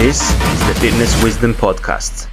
This is the Fitness Wisdom Podcast.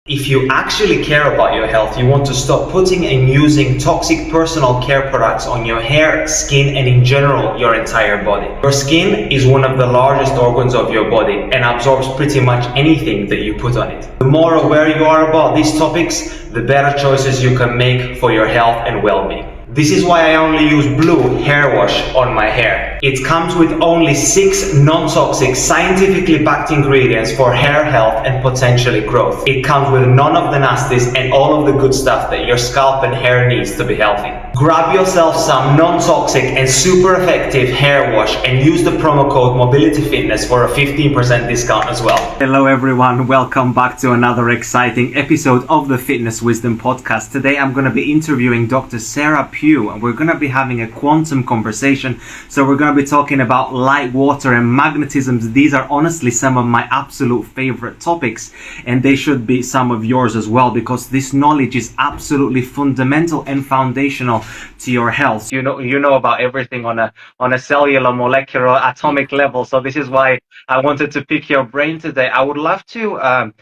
If you actually care about your health, you want to stop putting and using toxic personal care products on your hair, skin, and in general, your entire body. Your skin is one of the largest organs of your body and absorbs pretty much anything that you put on it. The more aware you are about these topics, the better choices you can make for your health and well-being. This is why I only use blue hair wash on my hair. It comes with only 6 non-toxic, scientifically backed ingredients for hair health and potentially growth. It comes with none of the nasties and all of the good stuff that your scalp and hair needs to be healthy. Grab yourself some non-toxic and super effective hair wash and use the promo code MobilityFitness for a 15% discount as well. Hello everyone, welcome back to another exciting episode of the Fitness Wisdom Podcast. Today I'm going to be interviewing Dr. Sara Pugh and we're going to be having a quantum conversation. So we're going to be talking about light, water and magnetisms. These are honestly some of my absolute favorite topics, and they should be some of yours as well, because this knowledge is absolutely fundamental and foundational to your health. You know about everything on a cellular, molecular, atomic level. So this is why I wanted to pick your brain today. I would love to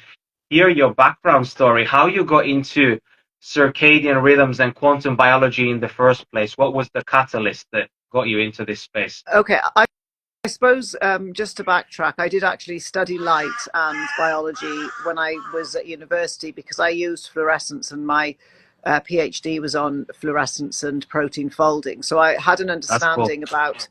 hear your background story, how you got into circadian rhythms and quantum biology in the first place. What was the catalyst that got you into this space? Okay, I suppose just to backtrack, I did actually study light and biology when I was at university, because I used fluorescence, and my PhD was on fluorescence and protein folding. So I had an understanding about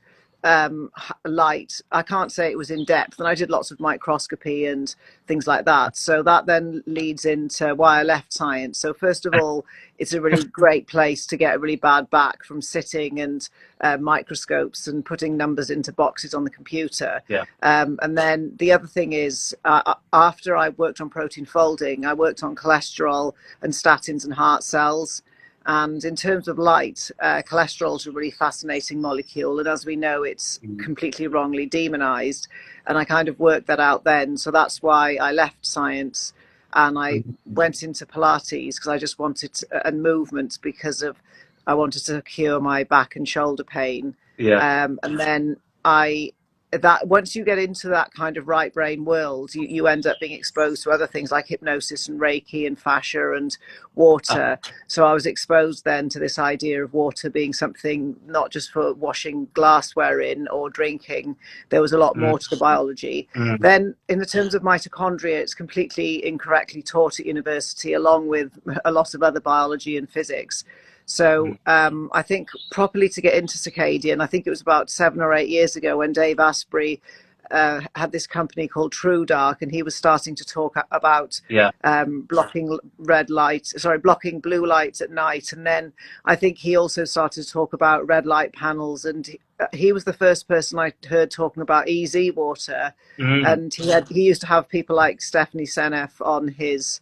light. I can't say it was in depth, and I did lots of microscopy and things like that. So that then leads into why I left science. So first of all, it's a really great place to get a really bad back from sitting and microscopes and putting numbers into boxes on the computer. Yeah. And then the other thing is, after I worked on protein folding, I worked on cholesterol and statins and heart cells. And in terms of light, cholesterol is a really fascinating molecule. And as we know, it's completely wrongly demonized. And I kind of worked that out then. So that's why I left science and I went into Pilates, because I just wanted to, and movement, because I wanted to cure my back and shoulder pain. Yeah. And then once you get into that kind of right brain world, you end up being exposed to other things like hypnosis and Reiki and fascia and water. So I was exposed then to this idea of water being something not just for washing glassware in or drinking. There was a lot more to the biology. Then in the terms of mitochondria, it's completely incorrectly taught at university, along with a lot of other biology and physics. So I think properly to get into circadian, I think it was about 7 or 8 years ago when Dave Asprey had this company called True Dark, and he was starting to talk about blocking blue lights at night. And then I think he also started to talk about red light panels, and he was the first person I heard talking about EZ water. And he used to have people like Stephanie Seneff on his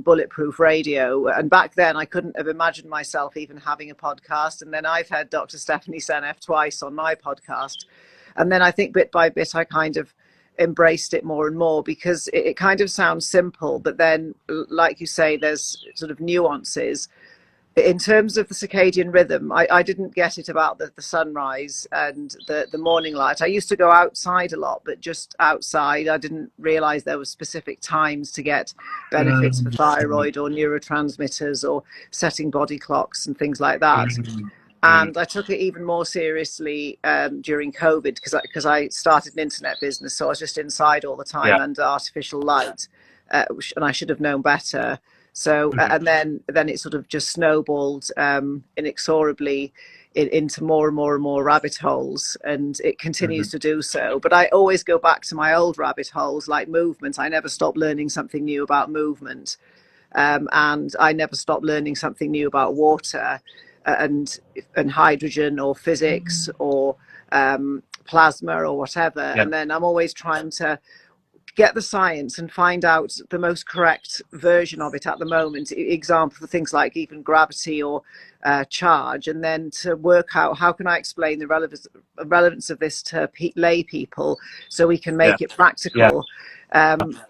bulletproof radio, and back then I couldn't have imagined myself even having a podcast. And then I've had Dr. Stephanie Seneff twice on my podcast, and then I think bit by bit I kind of embraced it more and more, because it kind of sounds simple, but then like you say, there's sort of nuances. In terms of the circadian rhythm, I didn't get it about the sunrise and the morning light. I used to go outside a lot, but just outside. I didn't realize there were specific times to get benefits for thyroid or neurotransmitters or setting body clocks and things like that. And I took it even more seriously during COVID, because I started an internet business. So I was just inside all the time under artificial light, and I should have known better. So and then it sort of just snowballed inexorably into more and more and more rabbit holes, and it continues to do so. But I always go back to my old rabbit holes, like movement. I never stop learning something new about movement, and I never stop learning something new about water and hydrogen or physics or plasma or whatever. And then I'm always trying to get the science and find out the most correct version of it at the moment. Example for things like even gravity or charge, and then to work out how can I explain the relevance of this to lay people so we can make it practical.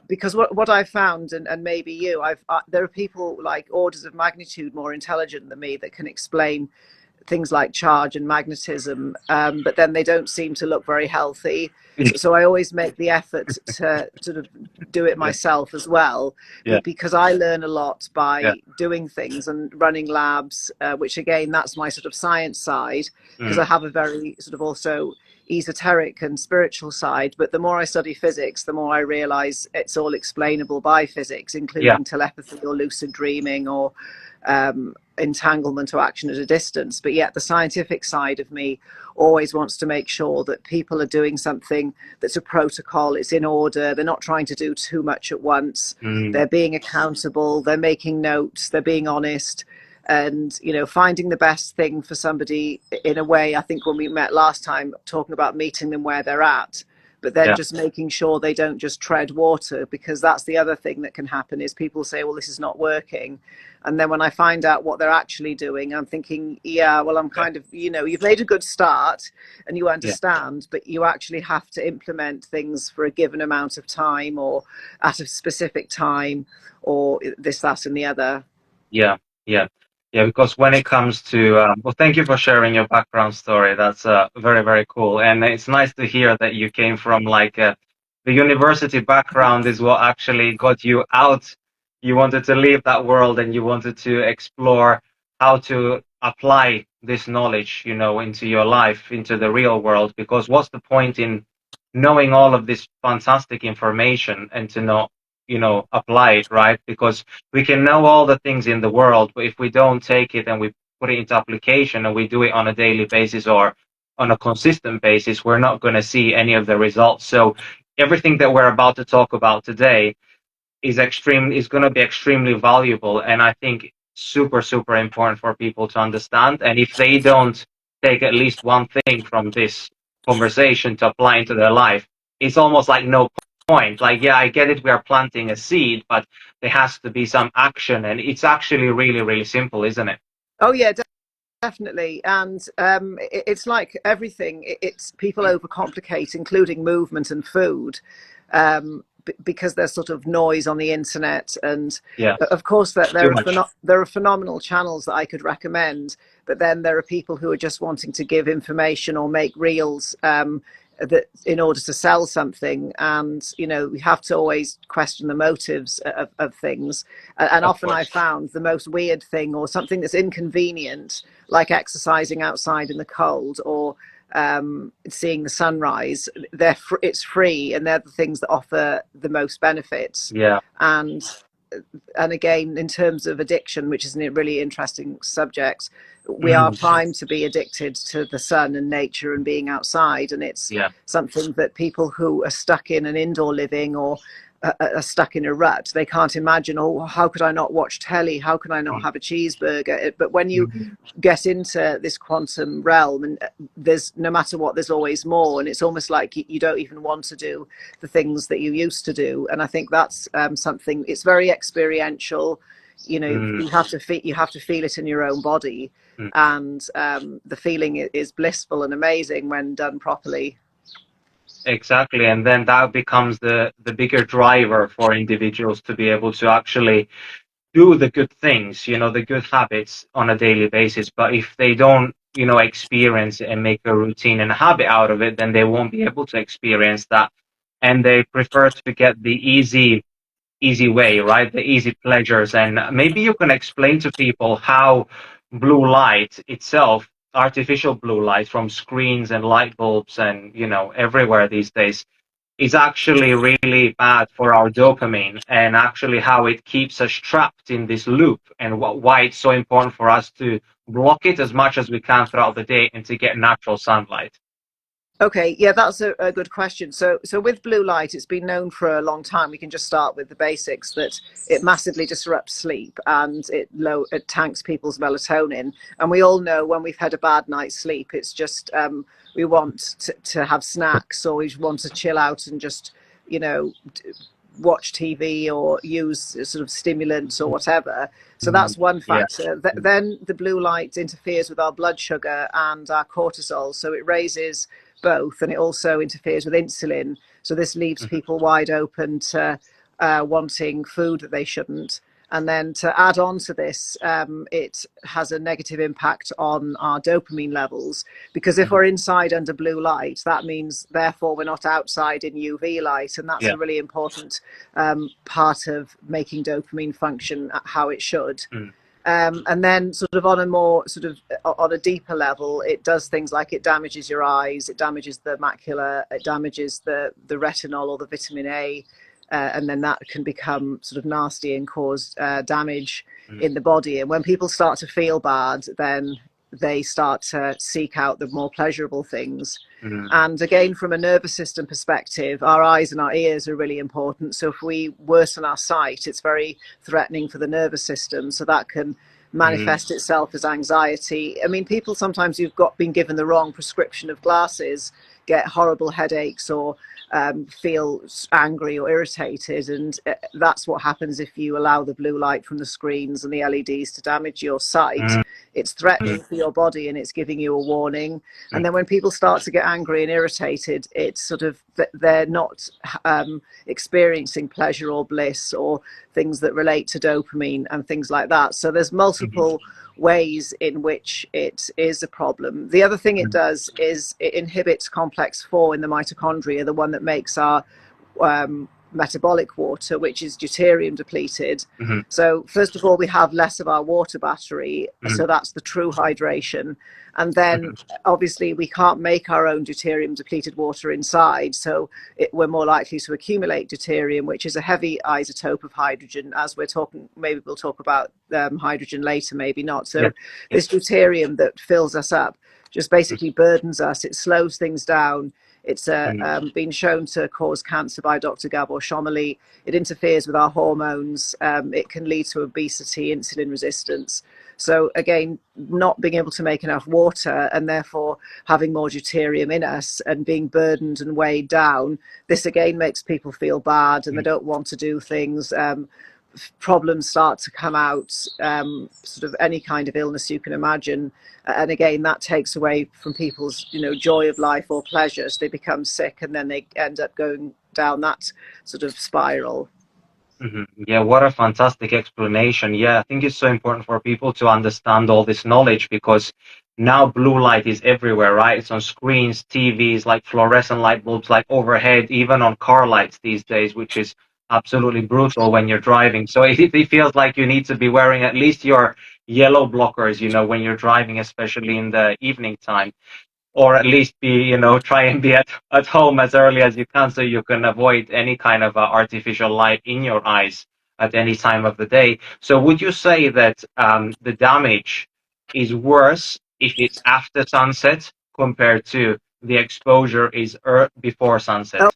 Because what I've found, and maybe you, there are people like orders of magnitude more intelligent than me that can explain things like charge and magnetism, but then they don't seem to look very healthy. So I always make the effort to sort of do it Yeah. myself as well, Yeah. because I learn a lot Yeah. by doing things and running labs, which again, that's my sort of science side, because I have a very sort of also esoteric and spiritual side. But the more I study physics, the more I realize it's all explainable by physics, Yeah. including telepathy or lucid dreaming or entanglement or action at a distance. But yet the scientific side of me always wants to make sure that people are doing something that's a protocol, it's in order, they're not trying to do too much at once, they're being accountable, they're making notes, they're being honest, and finding the best thing for somebody. In a way, I think when we met last time, talking about meeting them where they're at, but then Yeah. just making sure they don't just tread water, because that's the other thing that can happen is people say, well, this is not working. And then when I find out what they're actually doing, I'm thinking, yeah, well, I'm kind of, you've made a good start and you understand, but you actually have to implement things for a given amount of time or at a specific time or this, that, and the other. Yeah. Yeah. Yeah, because when it comes to, well, thank you for sharing your background story. That's very, very cool. And it's nice to hear that you came from like the university background is what actually got you out. You wanted to leave that world and you wanted to explore how to apply this knowledge, into your life, into the real world. Because what's the point in knowing all of this fantastic information and to not, apply it, right? Because we can know all the things in the world, but if we don't take it and we put it into application and we do it on a daily basis or on a consistent basis, we're not going to see any of the results. So everything that we're about to talk about today is going to be extremely valuable, and I think super, super important for people to understand. And if they don't take at least one thing from this conversation to apply into their life, it's almost like no point. Like, yeah, I get it, we are planting a seed, but there has to be some action, and it's actually really, really simple, isn't it? Oh, yeah, definitely. And it's like everything, it's people overcomplicate, including movement and food. Because there's sort of noise on the internet, and Yeah, of course that too much. there are phenomenal channels that I could recommend, but then there are people who are just wanting to give information or make reels that in order to sell something, and we have to always question the motives of things. And Of often I course. found the most weird thing or something that's inconvenient, like exercising outside in the cold or seeing the sunrise, it's free, and they're the things that offer the most benefits. Yeah. And again, in terms of addiction, which is a really interesting subject, we are primed to be addicted to the sun and nature and being outside, and it's Yeah. something that people who are stuck in an indoor living or are stuck in a rut, they can't imagine, oh, how could I not watch telly, how can I not have a cheeseburger? But when you get into this quantum realm, and there's, no matter what, there's always more, and it's almost like you don't even want to do the things that you used to do. And I think that's something, it's very experiential. You have to feel it in your own body, and the feeling is blissful and amazing when done properly. Exactly, and then that becomes the bigger driver for individuals to be able to actually do the good things, the good habits on a daily basis. But if they don't, experience it and make a routine and a habit out of it, then they won't be able to experience that. And they prefer to get the easy way, right? The easy pleasures. And maybe you can explain to people how blue light itself, artificial blue light from screens and light bulbs and, everywhere these days, is actually really bad for our dopamine, and actually how it keeps us trapped in this loop, and why it's so important for us to block it as much as we can throughout the day and to get natural sunlight. Okay, yeah, that's a good question. So with blue light, it's been known for a long time. We can just start with the basics, that it massively disrupts sleep and it tanks people's melatonin. And we all know when we've had a bad night's sleep, it's just we want to have snacks, or we want to chill out and just watch TV or use sort of stimulants or whatever. So that's one factor. Yeah. Then the blue light interferes with our blood sugar and our cortisol, so it raises both, and it also interferes with insulin. So this leaves people wide open to wanting food that they shouldn't. And then to add on to this, it has a negative impact on our dopamine levels, because if we're inside under blue light, that means therefore we're not outside in UV light. And that's a really important part of making dopamine function how it should. And then sort of on a more sort of on a deeper level, it does things like it damages your eyes, it damages the macula, it damages the retinol or the vitamin A. And then that can become sort of nasty and cause damage in the body. And when people start to feel bad, then they start to seek out the more pleasurable things. And again, from a nervous system perspective, our eyes and our ears are really important. So if we worsen our sight, it's very threatening for the nervous system. So that can manifest itself as anxiety. I mean, people sometimes who've been given the wrong prescription of glasses get horrible headaches or feel angry or irritated, and that's what happens if you allow the blue light from the screens and the LEDs to damage your sight. It's threatening for your body and it's giving you a warning. And then when people start to get angry and irritated, it's sort of they're not experiencing pleasure or bliss or things that relate to dopamine and things like that. So there's multiple ways in which it is a problem. The other thing it does is it inhibits complex 4 in the mitochondria, the one that makes our metabolic water, which is deuterium depleted. So first of all, we have less of our water battery, so that's the true hydration. And then obviously we can't make our own deuterium depleted water inside, so we're more likely to accumulate deuterium, which is a heavy isotope of hydrogen, as we're talking, maybe we'll talk about hydrogen later, maybe not. So this deuterium that fills us up just basically burdens us, it slows things down. It's been shown to cause cancer by Dr. Gabor Shomoli. It interferes with our hormones. It can lead to obesity, insulin resistance. So again, not being able to make enough water and therefore having more deuterium in us and being burdened and weighed down, this again makes people feel bad and they don't want to do things. Problems start to come out, sort of any kind of illness you can imagine. And again, that takes away from people's, joy of life or pleasure. So they become sick and then they end up going down that sort of spiral. Yeah, what a fantastic explanation. Yeah, I think it's so important for people to understand all this knowledge, because now blue light is everywhere, right? It's on screens, TVs, like fluorescent light bulbs, like overhead, even on car lights these days, which is absolutely brutal when you're driving. So it feels like you need to be wearing at least your yellow blockers, when you're driving, especially in the evening time. Or at least be, try and be at home as early as you can, so you can avoid any kind of artificial light in your eyes at any time of the day. So would you say that the damage is worse if it's after sunset compared to the exposure is before sunset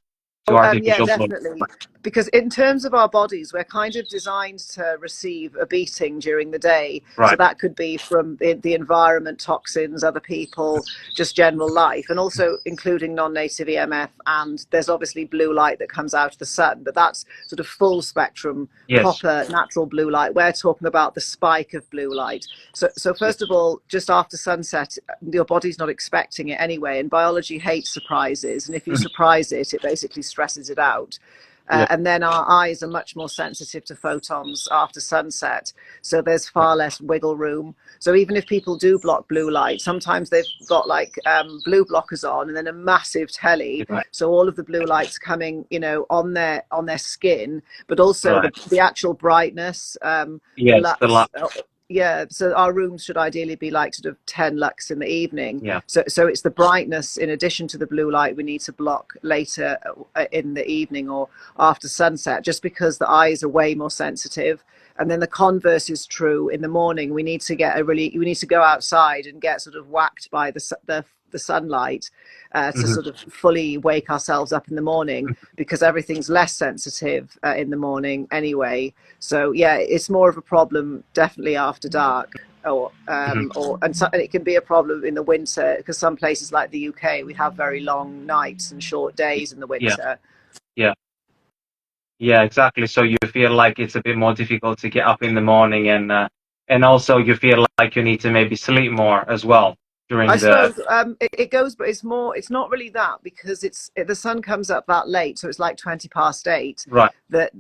to artificial Yeah, blue? definitely. Because in terms of our bodies, we're kind of designed to receive a beating during the day. Right. So that could be from the environment, toxins, other people, just general life, and also including non-native EMF. And there's obviously blue light that comes out of the sun, but that's sort of full spectrum, proper natural blue light. We're talking about the spike of blue light. So first of all, just after sunset, your body's not expecting it anyway. And biology hates surprises. And if you surprise it, it basically stresses it out. And then our eyes are much more sensitive to photons after sunset. So there's far less wiggle room. So even if people do block blue light, sometimes they've got like blue blockers on and then a massive telly. So all of the blue light's coming, on their skin, but also the actual brightness. So our rooms should ideally be like sort of 10 lux in the evening. So it's the brightness in addition to the blue light we need to block later in the evening or after sunset, just because the eyes are way more sensitive. And then the converse is true. In the morning, we need to go outside and get sort of whacked by the sunlight to sort of fully wake ourselves up in the morning, because everything's less sensitive in the morning anyway. So yeah, it's more of a problem definitely after dark, and it can be a problem in the winter, because some places like the UK, we have very long nights and short days in the winter. Yeah, exactly. So you feel like it's a bit more difficult to get up in the morning, and also you feel like you need to maybe sleep more as well during I the suppose it goes, but it's more. It's not really that because the sun comes up that late, so it's like 20 past 8. right? That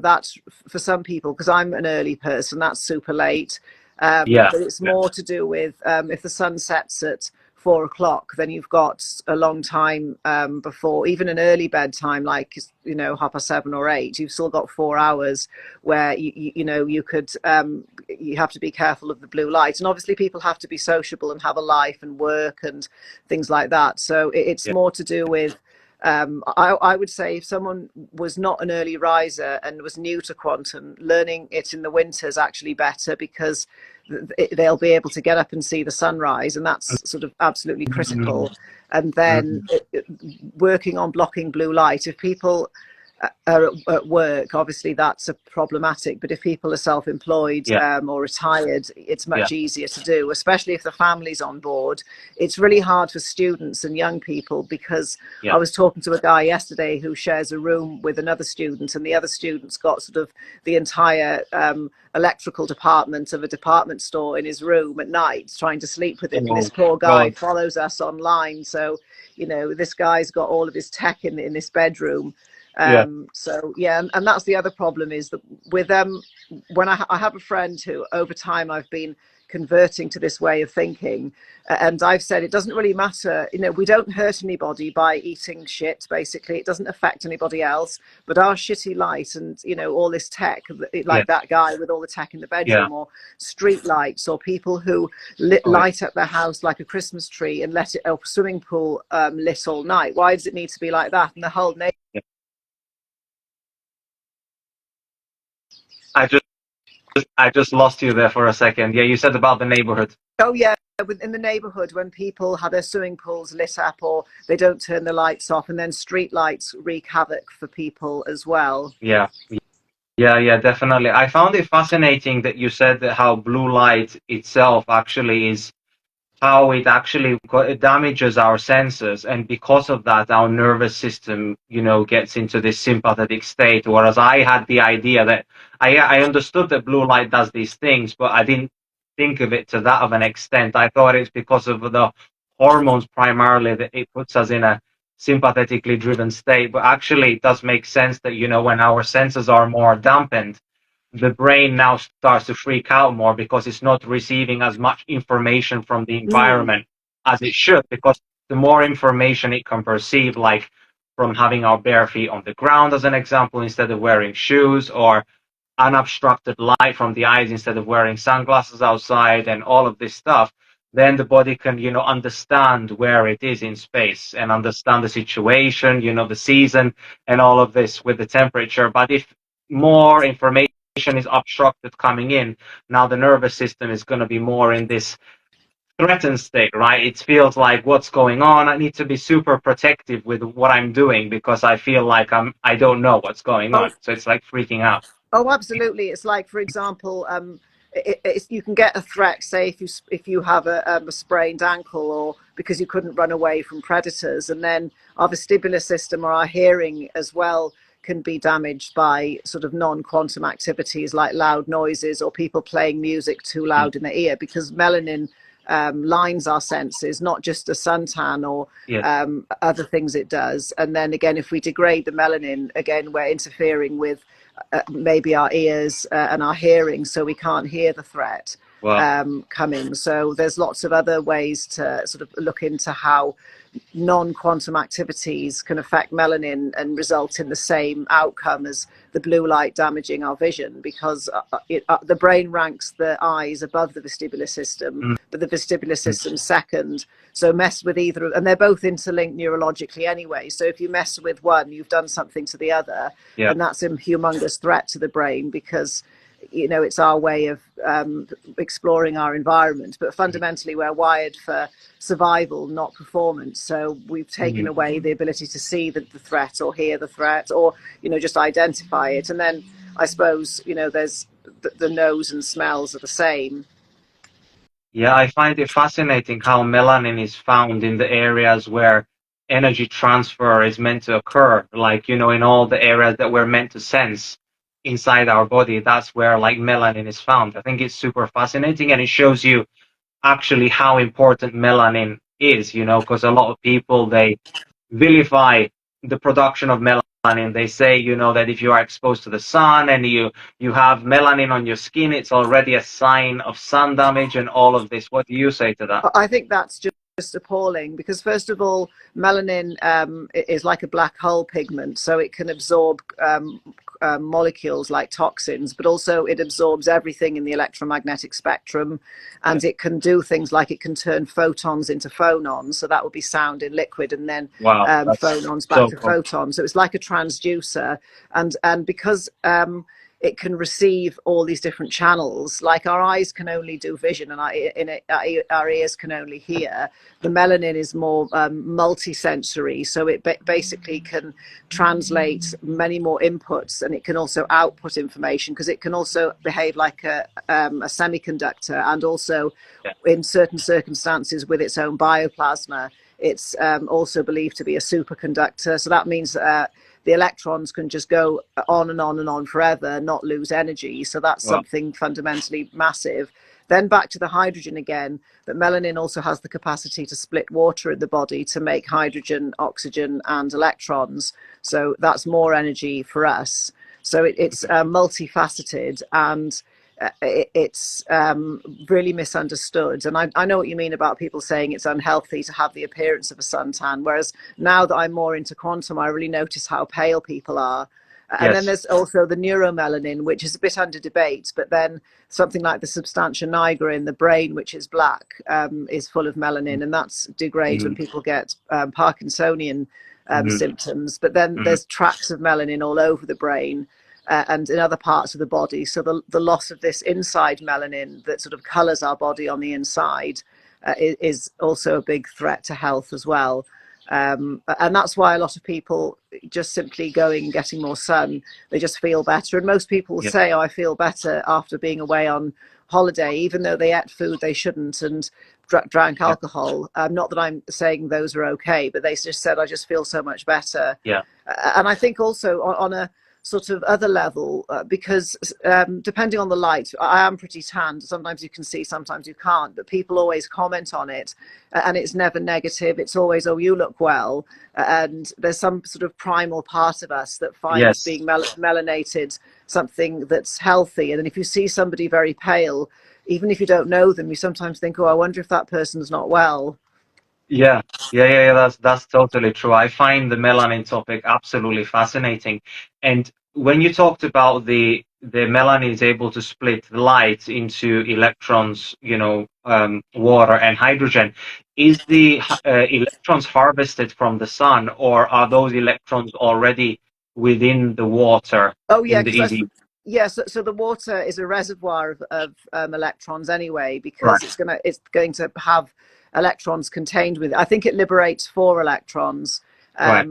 that's for some people because I'm an early person. That's super late, Yeah, but it's yeah, more to do with if the sun sets at 4 o'clock, then you've got a long time before even an early bedtime, like 7:30 or 8. You've still got 4 hours where you could you have to be careful of the blue light, and obviously people have to be sociable and have a life and work and things like that. So it's yeah. more to do with I would say if someone was not an early riser and was new to quantum, learning it in the winter is actually better because they'll be able to get up and see the sunrise, and that's sort of absolutely critical. Mhm, And then mhm. working on blocking blue light. If people are at work, obviously that's a problematic. But if people are self-employed Yeah, or retired, it's yeah, much easier to do, especially if the family's on board. It's really hard for students and young people because yeah. I was talking to a guy yesterday who shares a room with another student, and the other student's got sort of the entire electrical department of a department store in his room at night trying to sleep with him. And this Oh poor guy God. follows us online. So, this guy's got all of his tech in this bedroom. Yeah, So yeah, and that's the other problem is that with when I have a friend who over time I've been converting to this way of thinking, and I've said it doesn't really matter. We don't hurt anybody by eating shit. Basically, it doesn't affect anybody else. But our shitty light and all this tech, yeah, like that guy with all the tech in the yeah. bedroom, or street lights, or people who Oh, yeah. light up their house like a Christmas tree and let it a swimming pool lit all night. Why does it need to be like that? And the whole Yeah. I just I just lost you there for a second. Yeah, you said about the neighborhood. Oh yeah, in the neighbourhood when people have their swimming pools lit up or they don't turn the lights off, and then street lights wreak havoc for people as well. Yeah, yeah, yeah, definitely. I found it fascinating that you said that how blue light itself actually is how it actually it damages our senses, and because of that our nervous system gets into this sympathetic state, whereas I had the idea that I understood that blue light does these things, but I didn't think of it to that of an extent. I thought it's because of the hormones primarily that it puts us in a sympathetically driven state, but actually it does make sense that when our senses are more dampened, the brain now starts to freak out more because it's not receiving as much information from the Mm. environment as it should, because the more information it can perceive, like from having our bare feet on the ground as an example instead of wearing shoes, or unobstructed light from the eyes instead of wearing sunglasses outside, and all of this stuff, then the body can understand where it is in space and understand the situation, the season and all of this with the temperature. But if more information is obstructed coming in, now the nervous system is going to be more in this threatened state, right? It feels like, what's going on? I need to be super protective with what I'm doing because I feel like I don't know what's going Oh, on, so it's like freaking out. oh, absolutely. It's like, for example, you can get a threat, say if you have a sprained ankle, or because you couldn't run away from predators, and then our vestibular system or our hearing as well can be damaged by sort of non-quantum activities like loud noises or people playing music too Mm. loud in the ear, because melanin lines our senses, not just a suntan or Yeah. other things it does. And then again, if we degrade the melanin, again, we're interfering with maybe our ears and our hearing, so we can't hear the threat Well, coming. So there's lots of other ways to sort of look into how non-quantum activities can affect melanin and result in the same outcome as the blue light damaging our vision, because the brain ranks the eyes above the vestibular system, mm, but the vestibular mm, system second. So mess with either, and they're both interlinked neurologically anyway. So if you mess with one, you've done something to the other, yeah. and that's a humongous threat to the brain, because it's our way of exploring our environment. But fundamentally, we're wired for survival, not performance. So we've taken Mhm. away the ability to see the threat or hear the threat, or just identify it. And then I suppose there's the nose and smells are the same. Yeah, I find it fascinating how melanin is found in the areas where energy transfer is meant to occur. Like, in all the areas that we're meant to sense inside our body, that's where like melanin is found. I think it's super fascinating, and it shows you actually how important melanin is, because a lot of people, they vilify the production of melanin. They say, that if you are exposed to the sun and you have melanin on your skin, it's already a sign of sun damage and all of this. What do you say to that? I think that's just appalling because, first of all, melanin is like a black hole pigment, so it can absorb molecules like toxins, but also it absorbs everything in the electromagnetic spectrum, and it can do things like it can turn photons into phonons, so that would be sound in liquid, and then Wow, phonons back so to cool. photons. So it's like a transducer, and because it can receive all these different channels. Like our eyes can only do vision, and our ears can only hear. The melanin is more multi-sensory, so it basically can translate many more inputs, and it can also output information because it can also behave like a semiconductor, and also in certain circumstances with its own bioplasma. It's also believed to be a superconductor. So that means the electrons can just go on and on and on forever, not lose energy. So that's something fundamentally massive. Then back to the hydrogen again, that melanin also has the capacity to split water in the body to make hydrogen, oxygen, and electrons. So that's more energy for us. So it's multifaceted, and it's really misunderstood. And I know what you mean about people saying it's unhealthy to have the appearance of a suntan, whereas now that I'm more into quantum, I really notice how pale people are. And then there's also the neuromelanin, which is a bit under debate, but then something like the substantia nigra in the brain, which is black, is full of melanin, and that degrades when people get Parkinsonian symptoms. But then there's tracks of melanin all over the brain and in other parts of the body. So the loss of this inside melanin that sort of colors our body on the inside is also a big threat to health as well. And that's why a lot of people just simply going and getting more sun, they just feel better. And most people will say, oh, I feel better after being away on holiday, even though they ate food they shouldn't and drank alcohol. Not that I'm saying those are okay, but they just said, I just feel so much better. And I think also on a sort of other level, because depending on the light, I am pretty tanned. Sometimes you can see, sometimes you can't, but people always comment on it, and it's never negative. It's always, oh, you look well. And there's some sort of primal part of us that finds being melanated something that's healthy. And then if you see somebody very pale, even if you don't know them, you sometimes think, oh, I wonder if that person's not well. Yeah. That's totally true. I find the melanin topic absolutely fascinating. And when you talked about the melanin is able to split light into electrons, water and hydrogen, is the electrons harvested from the sun, or are those electrons already within the water? Oh, yeah, in the so the water is a reservoir of electrons anyway, because Right. it's going to have electrons contained with it. I think it liberates 4 electrons, Right.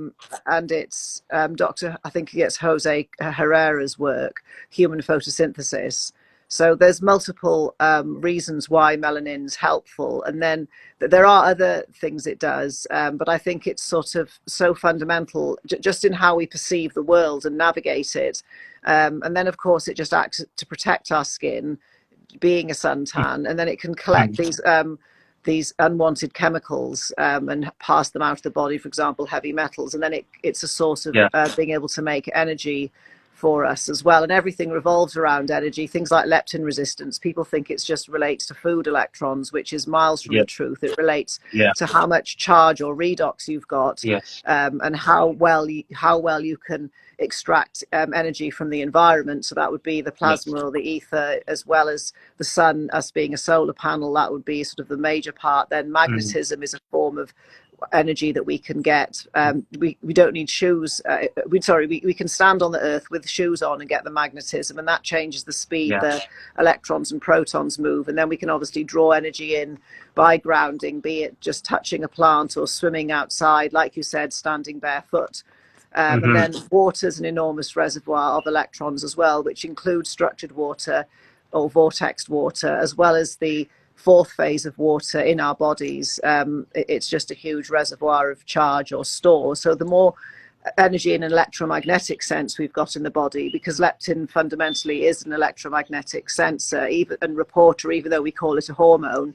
and it's I think it's Jose Herrera's work, human photosynthesis. So there's multiple reasons why melanin's helpful, and then there are other things it does, but I think it's sort of so fundamental just in how we perceive the world and navigate it. And then, of course, it just acts to protect our skin, being a suntan, and then it can collect these unwanted chemicals and pass them out of the body, for example, heavy metals, and then it's a source of being able to make energy for us as well. And everything revolves around energy. Things like leptin resistance, people think it's just relates to food electrons, which is miles from the truth. It relates to how much charge or redox you've got, and how well you can extract energy from the environment. So that would be the plasma or the ether, as well as the sun, us being a solar panel. That would be sort of the major part. Then magnetism is a form of energy that we can get. We don't need shoes. We can stand on the earth with shoes on and get the magnetism, and that changes the speed the electrons and protons move. And then we can obviously draw energy in by grounding, be it just touching a plant or swimming outside, like you said, standing barefoot. And then water is an enormous reservoir of electrons as well, which includes structured water or vortexed water, as well as the 4th phase of water in our bodies. It's just a huge reservoir of charge or store. So the more energy in an electromagnetic sense we've got in the body, because leptin fundamentally is an electromagnetic sensor and reporter, even though we call it a hormone.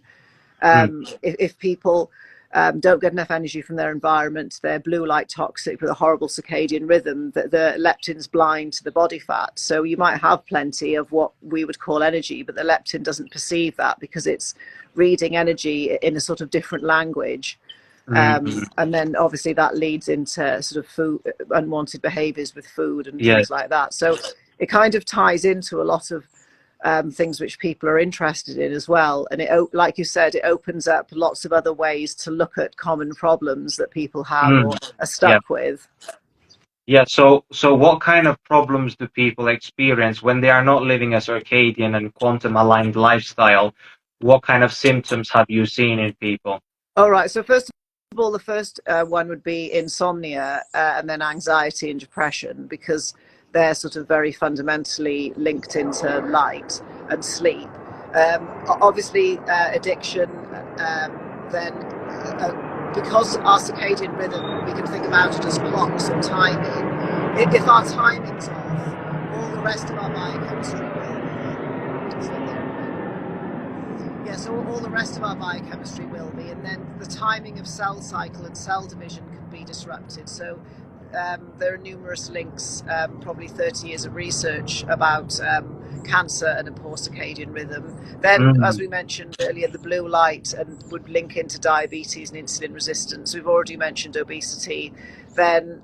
If people don't get enough energy from their environment, they're blue light toxic with a horrible circadian rhythm, that the leptin's blind to the body fat. So you might have plenty of what we would call energy, but the leptin doesn't perceive that because it's reading energy in a sort of different language. And then obviously that leads into sort of food, unwanted behaviors with food and things like that. So it kind of ties into a lot of things which people are interested in as well. And it, like you said, it opens up lots of other ways to look at common problems that people have or are stuck with. Yeah, so what kind of problems do people experience when they are not living a circadian and quantum aligned lifestyle? What kind of symptoms have you seen in people? All right, so first of all, the first one would be insomnia, and then anxiety and depression, because they're sort of very fundamentally linked into light and sleep. Obviously, addiction, then because our circadian rhythm, we can think about it as clocks or timing. If our timing's off, all the rest of our biochemistry will be. Yeah, so all the rest of our biochemistry will be, and then the timing of cell cycle and cell division can be disrupted. So there are numerous links, probably 30 years of research about cancer and a poor circadian rhythm. Then, as we mentioned earlier, the blue light and would link into diabetes and insulin resistance. We've already mentioned obesity. Then,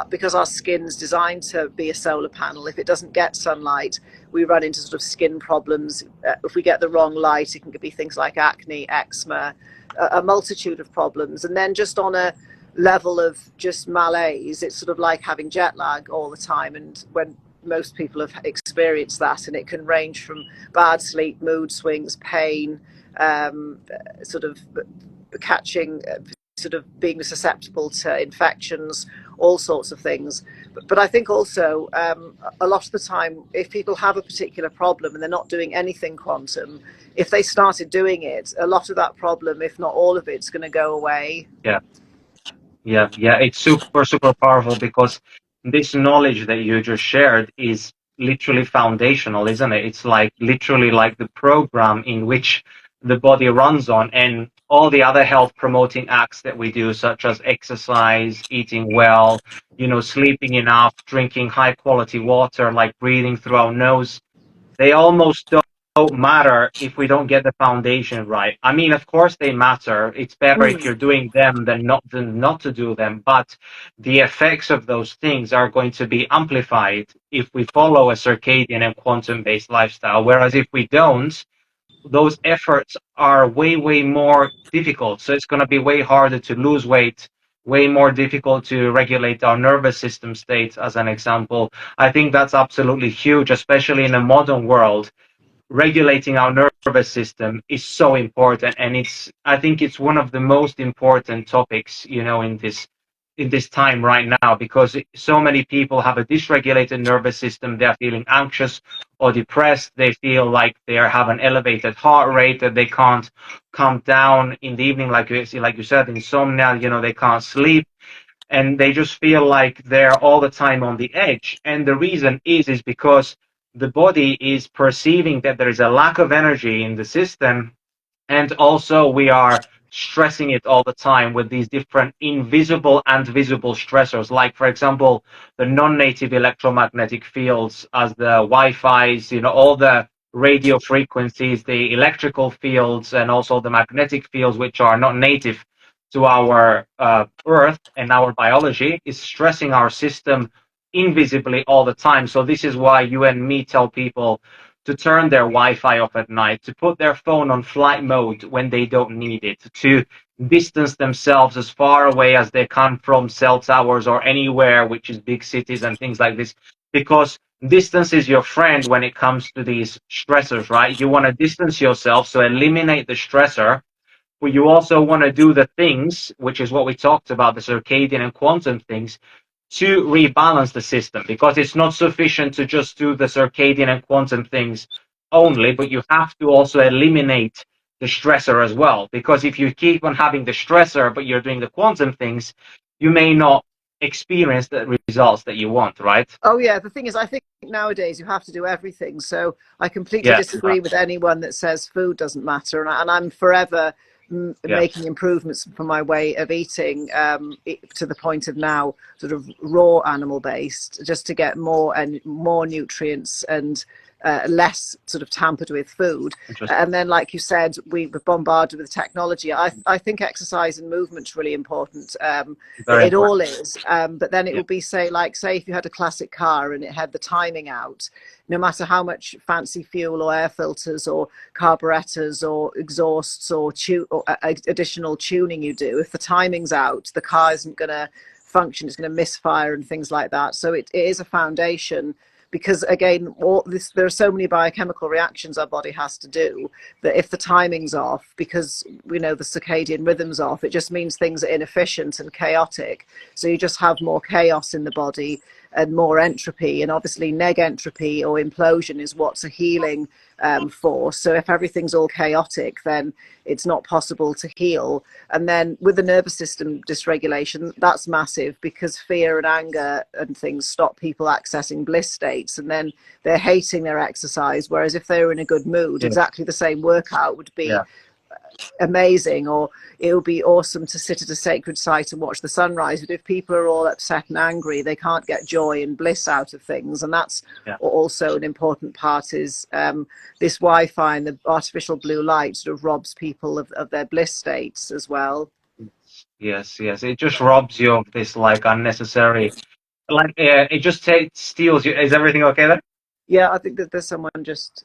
because our skin's designed to be a solar panel, if it doesn't get sunlight, we run into sort of skin problems. If we get the wrong light, it can be things like acne, eczema, a multitude of problems. And then just on a level of just malaise, it's sort of like having jet lag all the time, and when most people have experienced that, and it can range from bad sleep, mood swings, pain, sort of catching, sort of being susceptible to infections, all sorts of things. But I think also a lot of the time, if people have a particular problem and they're not doing anything quantum, if they started doing it, a lot of that problem, if not all of it's going to go away. Yeah, it's super powerful, because this knowledge that you just shared is literally foundational, isn't it? It's like literally like the program in which the body runs on, and all the other health promoting acts that we do, such as exercise, eating well, sleeping enough, drinking high quality water, like breathing through our nose, they almost don't matter if we don't get the foundation right. I mean, of course they matter. It's better if you're doing them than not to do them. But the effects of those things are going to be amplified if we follow a circadian and quantum-based lifestyle. Whereas if we don't, those efforts are way more difficult. So it's going to be way harder to lose weight, way more difficult to regulate our nervous system state, as an example. I think that's absolutely huge, especially in a modern world. Regulating our nervous system is so important, and I think it's one of the most important topics, in this time right now, because so many people have a dysregulated nervous system. They're feeling anxious or depressed. They feel like they have an elevated heart rate, that they can't calm down in the evening, like you said, insomnia. They can't sleep, and they just feel like they're all the time on the edge. And the reason is because the body is perceiving that there is a lack of energy in the system, and also we are stressing it all the time with these different invisible and visible stressors, like, for example, the non-native electromagnetic fields, as the Wi-Fi's, all the radio frequencies, the electrical fields, and also the magnetic fields, which are not native to our Earth and our biology, is stressing our system invisibly all the time. So this is why you and me tell people to turn their Wi-Fi off at night, to put their phone on flight mode when they don't need it, to distance themselves as far away as they can from cell towers or anywhere which is big cities and things like this, because distance is your friend when it comes to these stressors, right? You want to distance yourself, so eliminate the stressor, but you also want to do the things, which is what we talked about, the circadian and quantum things, to rebalance the system, because it's not sufficient to just do the circadian and quantum things only, but you have to also eliminate the stressor as well. Because if you keep on having the stressor, but you're doing the quantum things, you may not experience the results that you want, right? Oh yeah, the thing is, I think nowadays you have to do everything. So I completely Yeah, disagree with anyone that says food doesn't matter, and I'm forever yeah, making improvements for my way of eating, to the point of now sort of raw animal based, just to get more and more nutrients and less sort of tampered with food. interesting. And then, like you said, we were bombarded with technology. I think exercise and movement's really important. Very It important. all is. But then it Yeah, would be, say if you had a classic car and it had the timing out, no matter how much fancy fuel or air filters or carburetors or exhausts or additional tuning you do, if the timing's out, the car isn't going to function. It's going to misfire and things like that. So it is a foundation, because again, there are so many biochemical reactions our body has to do, that if the timing's off, because we know the circadian rhythm's off, it just means things are inefficient and chaotic. So you just have more chaos in the body and more entropy, and obviously neg entropy or implosion is what's a healing force. So if everything's all chaotic, then it's not possible to heal. And then with the nervous system dysregulation, that's massive, because fear and anger and things stop people accessing bliss states, and then they're hating their exercise. Whereas if they were in a good mood, yeah, exactly the same workout would be yeah. amazing, or it would be awesome to sit at a sacred site and watch the sunrise. But if people are all upset and angry, they can't get joy and bliss out of things. And that's Yeah. also an important part, is this Wi-Fi and the artificial blue light sort of robs people of their bliss states as well. Yes, yes. It just robs you of this like unnecessary, like it just steals you. Is everything okay there? Yeah, I think that there's someone just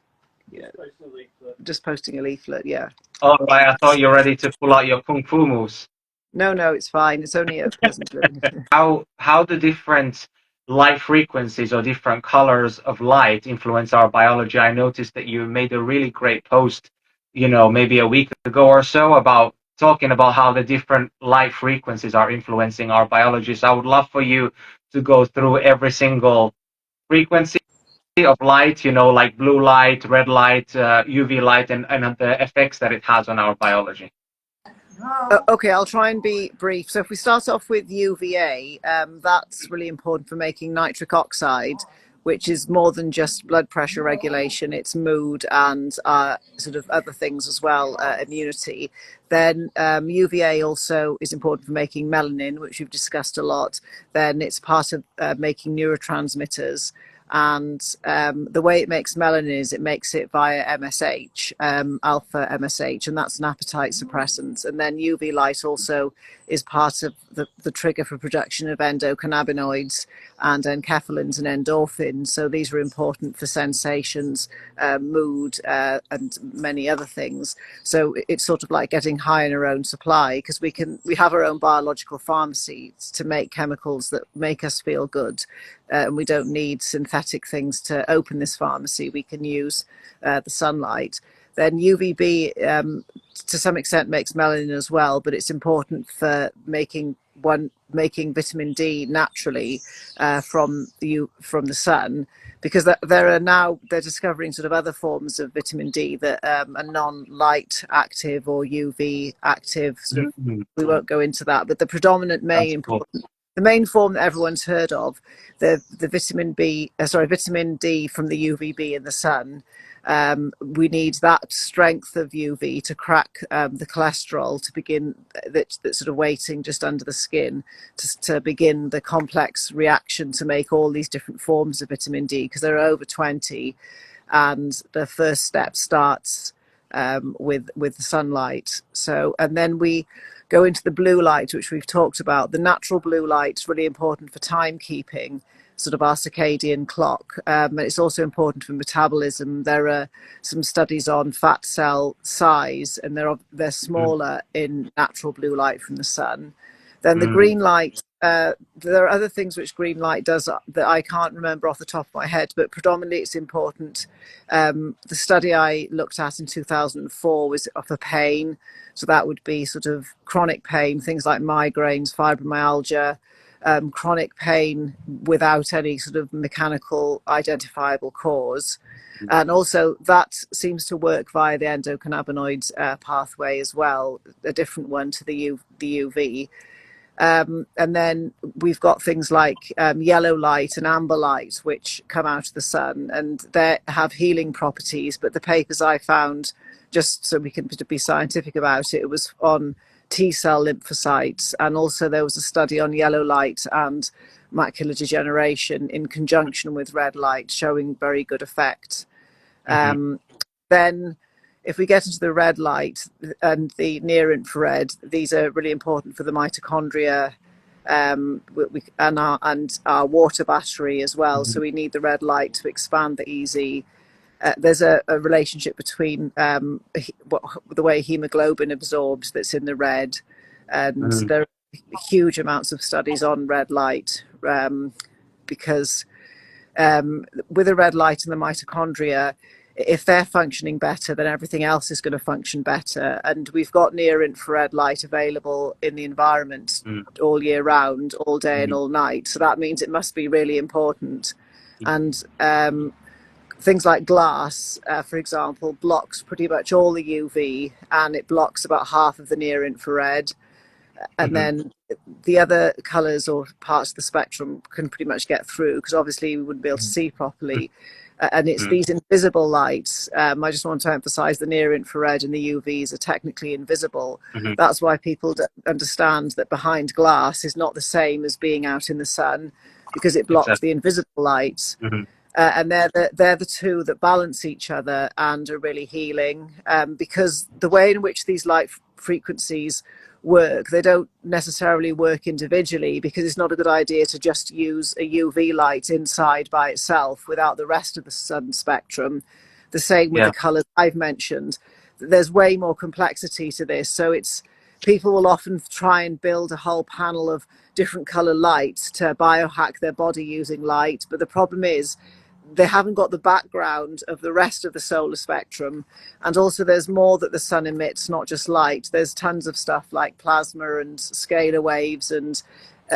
posting a leaflet. Yeah. All right, I thought you're ready to pull out your kung fu moves. No, it's fine. It's only a peasant living. How the different light frequencies or different colors of light influence our biology? I noticed that you made a really great post, maybe a week ago or so, about talking about how the different light frequencies are influencing our biology. So I would love for you to go through every single frequency of light, like blue light, red light, UV light, and the effects that it has on our biology. Okay, I'll try and be brief. So if we start off with UVA, that's really important for making nitric oxide, which is more than just blood pressure regulation. It's mood and sort of other things as well, immunity. Then UVA also is important for making melanin, which we've discussed a lot. Then it's part of making neurotransmitters. And the way it makes melanin is it makes it via MSH, alpha MSH, and that's an appetite suppressant. And then UV light also is part of the trigger for production of endocannabinoids and enkephalins and endorphins. So these are important for sensations, mood, and many other things. So it's sort of like getting high in our own supply, because we have our own biological pharmacy to make chemicals that make us feel good. And we don't need synthetic things to open this pharmacy. We can use the sunlight. Then UVB, to some extent, makes melanin as well, but it's important for making vitamin D naturally from the sun, because they're discovering sort of other forms of vitamin D that are non-light active or UV active. Sort of, we won't go into that, but the predominant That's main cool. important. The main form that everyone's heard of, the vitamin D from the UVB in the sun. We need that strength of UV to crack the cholesterol to begin that's sort of waiting just under the skin to begin the complex reaction to make all these different forms of vitamin D, because there are over 20, and the first step starts with the sunlight. So, and then we go into the blue light, which we've talked about. The natural blue light is really important for timekeeping, sort of our circadian clock. And it's also important for metabolism. There are some studies on fat cell size, and they're smaller in natural blue light from the sun. Then the green light, there are other things which green light does that I can't remember off the top of my head, but predominantly it's important. The study I looked at in 2004 was for pain. So that would be sort of chronic pain, things like migraines, fibromyalgia, chronic pain without any sort of mechanical identifiable cause. And also that seems to work via the endocannabinoids pathway as well, a different one to the UV. And then we've got things like yellow light and amber light, which come out of the sun, and they have healing properties. But the papers I found, just so we can be scientific about it, it was on T-cell lymphocytes, and also there was a study on yellow light and macular degeneration in conjunction with red light, showing very good effect. Then if we get into the red light and the near infrared, these are really important for the mitochondria, and our water battery as well. So we need the red light to expand the EZ. There's a relationship between the way hemoglobin absorbs that's in the red, and there are huge amounts of studies on red light, because with the red light and the mitochondria, if they're functioning better, then everything else is going to function better. And we've got near infrared light available in the environment all year round, all day and all night. So that means it must be really important. And things like glass, for example, blocks pretty much all the UV, and it blocks about half of the near infrared. And then the other colours or parts of the spectrum can pretty much get through, because obviously we wouldn't be able to see properly. And it's these invisible lights. I just want to emphasize the near infrared and the UVs are technically invisible. That's why people don't understand that behind glass is not the same as being out in the sun, because it blocks the invisible lights. And they're the two that balance each other and are really healing, because the way in which these light frequencies work, they don't necessarily work individually, because it's not a good idea to just use a UV light inside by itself without the rest of the sun spectrum. The same with the colours I've mentioned. There's way more complexity to this. So people will often try and build a whole panel of different colour lights to biohack their body using light. But the problem is they haven't got the background of the rest of the solar spectrum. And also there's more that the sun emits, not just light. There's tons of stuff like plasma and scalar waves, and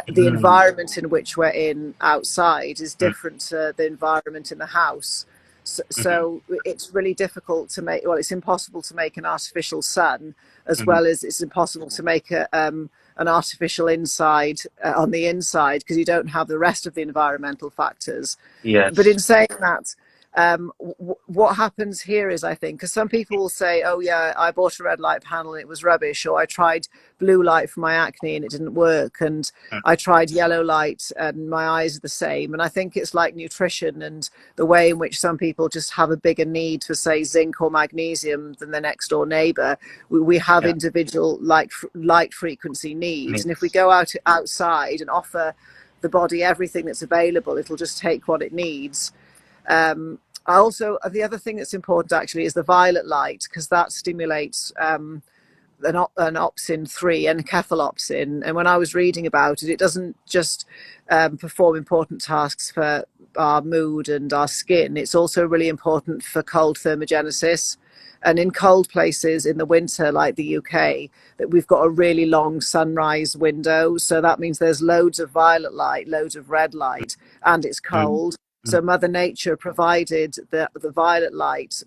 the environment in which we're in outside is different to the environment in the house. So it's really difficult to make, well, it's impossible to make an artificial sun, as well as it's impossible to make an artificial inside on the inside, because you don't have the rest of the environmental factors. But in saying that, what happens here is, I think, because some people will say, oh yeah, I bought a red light panel and it was rubbish, or I tried blue light for my acne and it didn't work, and I tried yellow light and my eyes are the same. And I think it's like nutrition and the way in which some people just have a bigger need for, say, zinc or magnesium than their next door neighbor. We have individual light frequency needs, and if we go outside and offer the body everything that's available, it'll just take what it needs. The other thing that's important actually is the violet light, because that stimulates an opsin 3 and cephalopsin. And when I was reading about it, it doesn't just perform important tasks for our mood and our skin. It's also really important for cold thermogenesis. And in cold places in the winter, like the UK, that we've got a really long sunrise window. So that means there's loads of violet light, loads of red light, and it's cold. So Mother Nature provided the violet light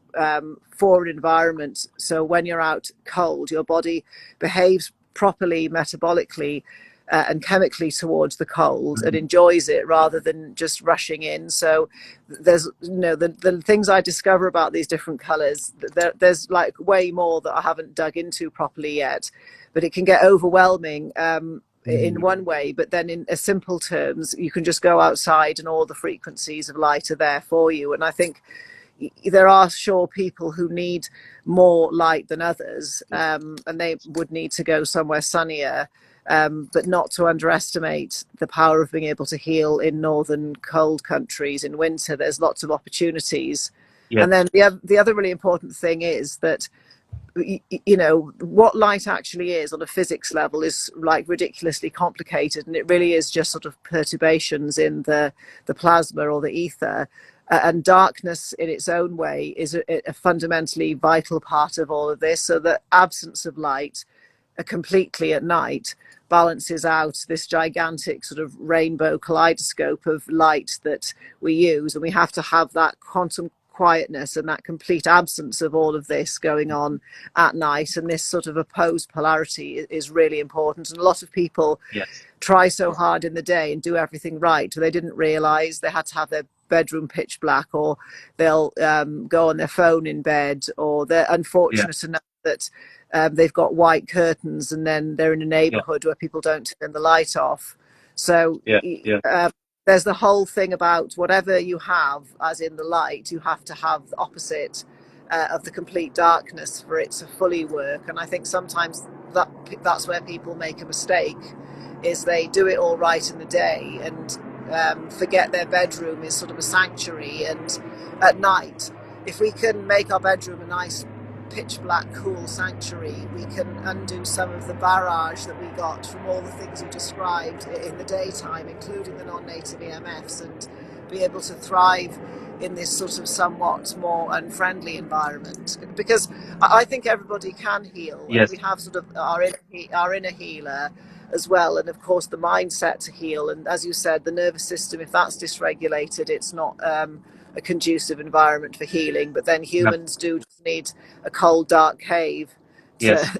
for an environment. So when you're out cold, your body behaves properly metabolically and chemically towards the cold and enjoys it rather than just rushing in. So there's, the things I discover about these different colors, there's like way more that I haven't dug into properly yet, but it can get overwhelming. In one way, but then in simple terms, you can just go outside and all the frequencies of light are there for you. And I think there are sure people who need more light than others, and they would need to go somewhere sunnier, but not to underestimate the power of being able to heal in northern cold countries in winter. There's lots of opportunities. And then the other really important thing is that what light actually is on a physics level is like ridiculously complicated, and it really is just sort of perturbations in the plasma or the ether, and darkness in its own way is a fundamentally vital part of all of this. So the absence of light completely at night balances out this gigantic sort of rainbow kaleidoscope of light that we use, and we have to have that quietness and that complete absence of all of this going on at night, and this sort of opposed polarity is really important. And a lot of people try so hard in the day and do everything right, they didn't realize they had to have their bedroom pitch black, or they'll go on their phone in bed, or they're unfortunate enough that they've got white curtains and then they're in a neighborhood where people don't turn the light off. So there's the whole thing about whatever you have, as in the light, you have to have the opposite of the complete darkness for it to fully work. And I think sometimes that's where people make a mistake, is they do it all right in the day and forget their bedroom is sort of a sanctuary. And at night, if we can make our bedroom a nice pitch black cool sanctuary, we can undo some of the barrage that we got from all the things you described in the daytime, including the non-native EMFs, and be able to thrive in this sort of somewhat more unfriendly environment. Because I think everybody can heal. Yes. We have sort of our inner healer as well, and of course the mindset to heal. And as you said, the nervous system, if that's dysregulated, it's not a conducive environment for healing. But then humans do just need a cold, dark cave to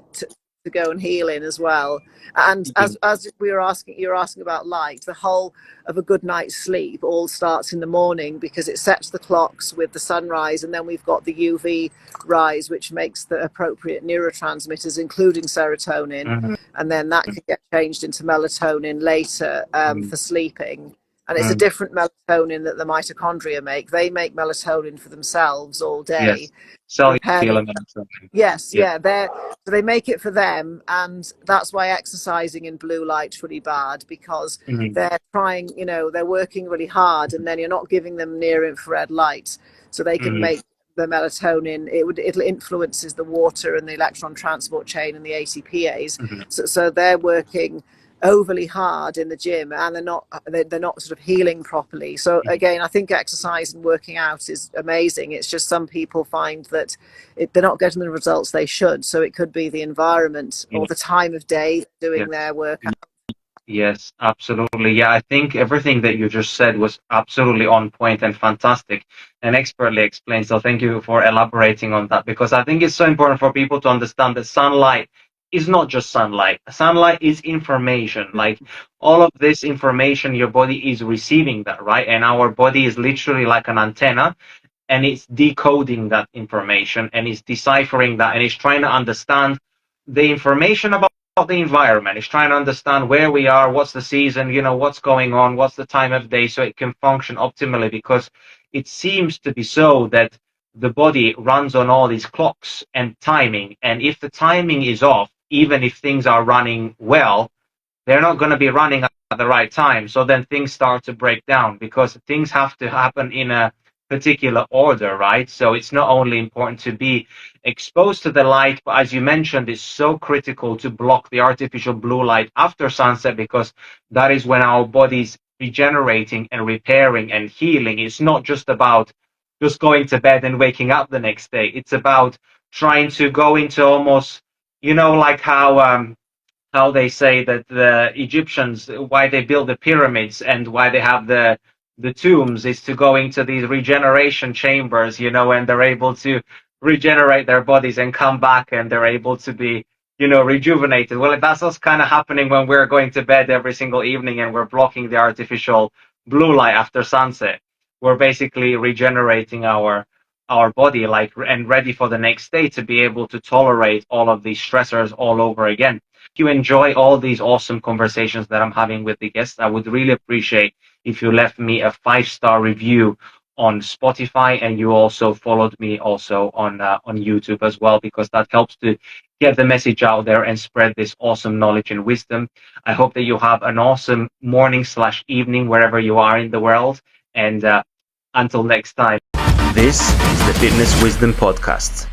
go and heal in as well. And as you're asking about light, the whole of a good night's sleep all starts in the morning, because it sets the clocks with the sunrise, and then we've got the UV rise, which makes the appropriate neurotransmitters, including serotonin, and then that can get changed into melatonin later for sleeping. And it's a different melatonin that the mitochondria make. They make melatonin for themselves all day. So they make it for them, and that's why exercising in blue light's really bad, because they're trying, they're working really hard, and then you're not giving them near infrared light, so they can make the melatonin. It influences the water and the electron transport chain and the ATPase. So they're working overly hard in the gym, and they're not sort of healing properly. So again, I think exercise and working out is amazing. It's just some people find that they're not getting the results they should. So it could be the environment or the time of day doing their workout. Yes, absolutely. Yeah, I think everything that you just said was absolutely on point and fantastic and expertly explained. So thank you for elaborating on that, because I think it's so important for people to understand that sunlight is not just sunlight. Sunlight is information. Like, all of this information, your body is receiving that, right? And our body is literally like an antenna, and it's decoding that information, and it's deciphering that, and it's trying to understand the information about the environment. It's trying to understand where we are, what's the season, what's going on, what's the time of day, so it can function optimally. Because it seems to be so that the body runs on all these clocks and timing, and if the timing is off, even if things are running well, they're not going to be running at the right time. So then things start to break down, because things have to happen in a particular order, right? So it's not only important to be exposed to the light, but as you mentioned, it's so critical to block the artificial blue light after sunset, because that is when our body's regenerating and repairing and healing. It's not just about just going to bed and waking up the next day. It's about trying to go into almost, like how they say that the Egyptians, why they build the pyramids and why they have the tombs, is to go into these regeneration chambers, and they're able to regenerate their bodies and come back, and they're able to be, rejuvenated. Well, that's what's kind of happening when we're going to bed every single evening and we're blocking the artificial blue light after sunset. We're basically regenerating our body, and ready for the next day to be able to tolerate all of these stressors all over again. If you enjoy all these awesome conversations that I'm having with the guests, I would really appreciate if you left me a 5-star review on Spotify, and you also followed me also on YouTube as well, because that helps to get the message out there and spread this awesome knowledge and wisdom. I hope that you have an awesome morning/evening wherever you are in the world, and until next time. This is the Fitness Wisdom Podcast.